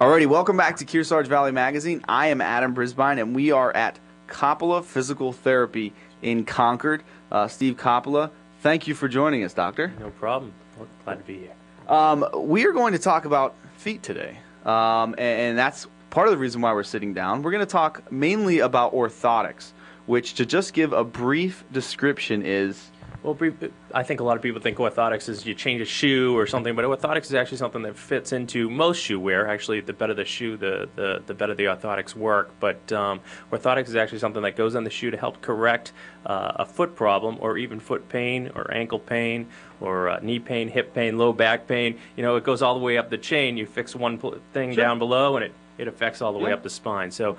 Alrighty, welcome back to Kearsarge Valley Magazine. I am Adam Brisbane, and we are at Coppola Physical Therapy in Concord. Steve Coppola, thank you for joining us, Doctor. No problem. Well, glad to be here. We are going to talk about feet today, and that's part of the reason why we're sitting down. We're going to talk mainly about orthotics, which, to just give a brief description, is... Well, I think a lot of people think orthotics is you change a shoe or something, but orthotics is actually something that fits into most shoe wear. Actually, the better the shoe, the better the orthotics work. But orthotics is actually something that goes on the shoe to help correct a foot problem, or even foot pain, or ankle pain, or knee pain, hip pain, low back pain. You know, it goes all the way up the chain. You fix one thing down below, and it affects all the way up the spine. So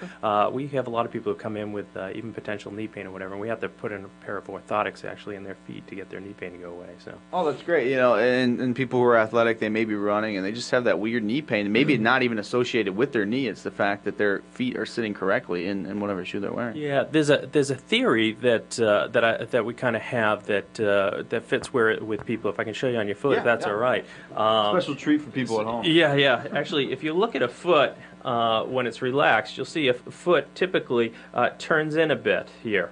we have a lot of people who come in with even potential knee pain or whatever, and we have to put in a pair of orthotics actually in their feet to get their knee pain to go away. So. Oh, that's great. You know, and people who are athletic, they may be running and they just have that weird knee pain, and maybe not even associated with their knee. It's the fact that their feet are sitting correctly in whatever shoe they're wearing. Yeah, there's a theory that we kind of have that fits with people. If I can show you on your foot, if that's all right. Special treat for people at home. Yeah. Actually, if you look at a foot. When it's relaxed, you'll see a foot typically turns in a bit here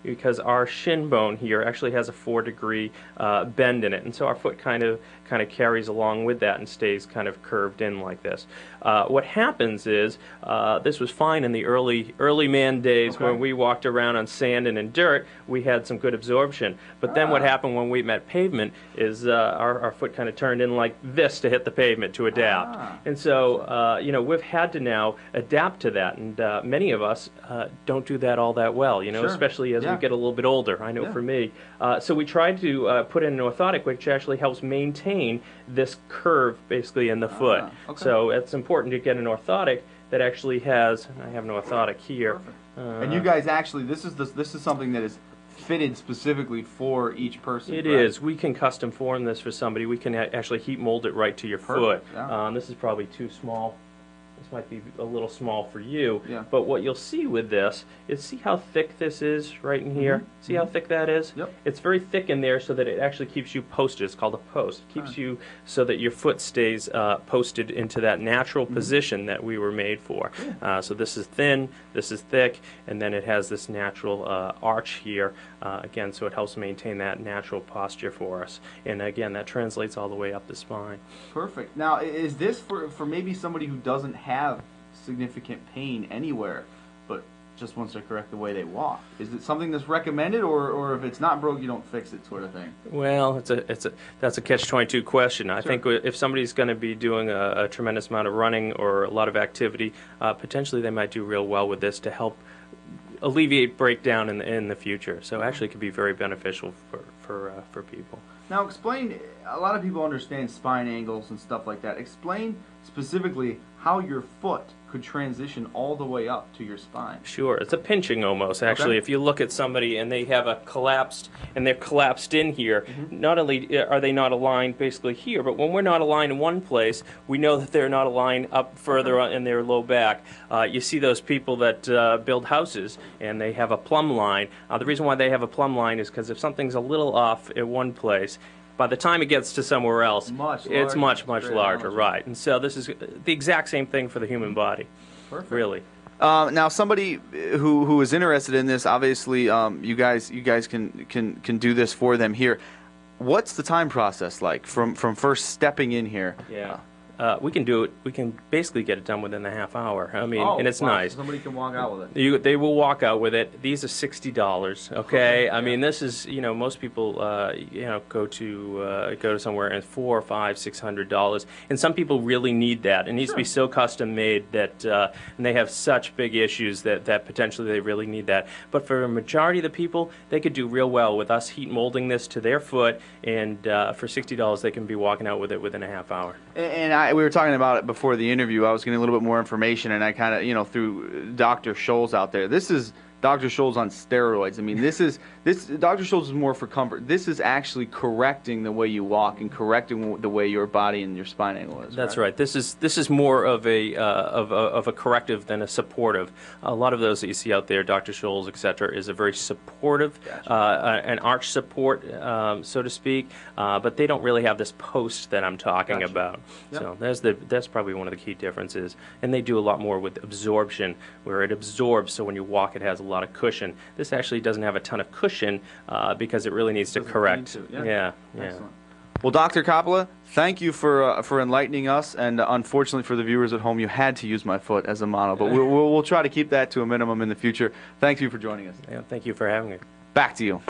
because our shin bone here actually has a 4-degree bend in it, and so our foot kind of carries along with that and stays kind of curved in like this. What happens is this was fine in the early man days when we walked around on sand and in dirt. We had some good absorption, but then what happened when we met pavement is our foot kind of turned in like this to hit the pavement to adapt, and so you know, we've had to now adapt to that, and many of us don't do that all that well, you know, especially as we get a little bit older. I know for me. So we tried to put in an orthotic which actually helps maintain this curve basically in the foot. So it's important to get an orthotic that actually has, I have an orthotic here. And you guys actually, this is something that is fitted specifically for each person. It is. We can custom form this for somebody. We can actually heat mold it right to your foot. This is probably too small. This might be a little small for you, but what you'll see with this is, see how thick this is right in here? See how thick that is? It's very thick in there so that it actually keeps you posted. It's called a post. It keeps you so that your foot stays posted into that natural position that we were made for. So this is thin, this is thick, and then it has this natural arch here, again, so it helps maintain that natural posture for us. And again, that translates all the way up the spine. Perfect. Now, is this for maybe somebody who doesn't have significant pain anywhere, but just wants to correct the way they walk? Is it something that's recommended, or if it's not broke, you don't fix it, sort of thing? Well, that's a catch-22 question. I think if somebody's going to be doing a tremendous amount of running or a lot of activity, potentially they might do real well with this to help alleviate breakdown in the future. So actually, it could be very beneficial for people. Now, explain. A lot of people understand spine angles and stuff like that. Explain specifically how your foot could transition all the way up to your spine. Sure, it's a pinching almost. Actually, if you look at somebody and they have a collapsed, and they're collapsed in here, not only are they not aligned basically here, but when we're not aligned in one place, we know that they're not aligned up further in their low back. You see those people that build houses and they have a plumb line. The reason why they have a plumb line is because if something's a little off at one place, by the time it gets to somewhere else, it's much larger, right? And so this is the exact same thing for the human body. Perfect. Really. Now, somebody who is interested in this, obviously, you guys can do this for them here. What's the time process like from first stepping in here? Yeah. We can do it. We can basically get it done within a half hour. I mean, and it's nice. So somebody can walk out with it. They will walk out with it. These are $60. Okay. I mean, this is, you know, most people go to somewhere and $400 or $500, $600, and some people really need that. It needs to be so custom made that, and they have such big issues that potentially they really need that. But for a majority of the people, they could do real well with us heat molding this to their foot, and for $60, they can be walking out with it within a half hour. And we were talking about it before the interview. I was getting a little bit more information, and I kind of, threw Dr. Scholl's out there. This is Dr. Scholl's on steroids. I mean, this Dr. Scholl's is more for comfort. This is actually correcting the way you walk and correcting the way your body and your spine angle is. That's right. This is more of a corrective than a supportive. A lot of those that you see out there, Dr. Scholl's, etc., is a very supportive, an arch support, so to speak. But they don't really have this post that I'm talking about. Yep. So that's probably one of the key differences. And they do a lot more with absorption, where it absorbs. So when you walk, it has a lot of cushion. This actually doesn't have a ton of cushion because it really needs to correct. Yeah. Well, Dr. Coppola, thank you for enlightening us, and unfortunately for the viewers at home, you had to use my foot as a model, but we'll try to keep that to a minimum in the future. Thank you for joining us. Yeah, thank you for having me. Back to you.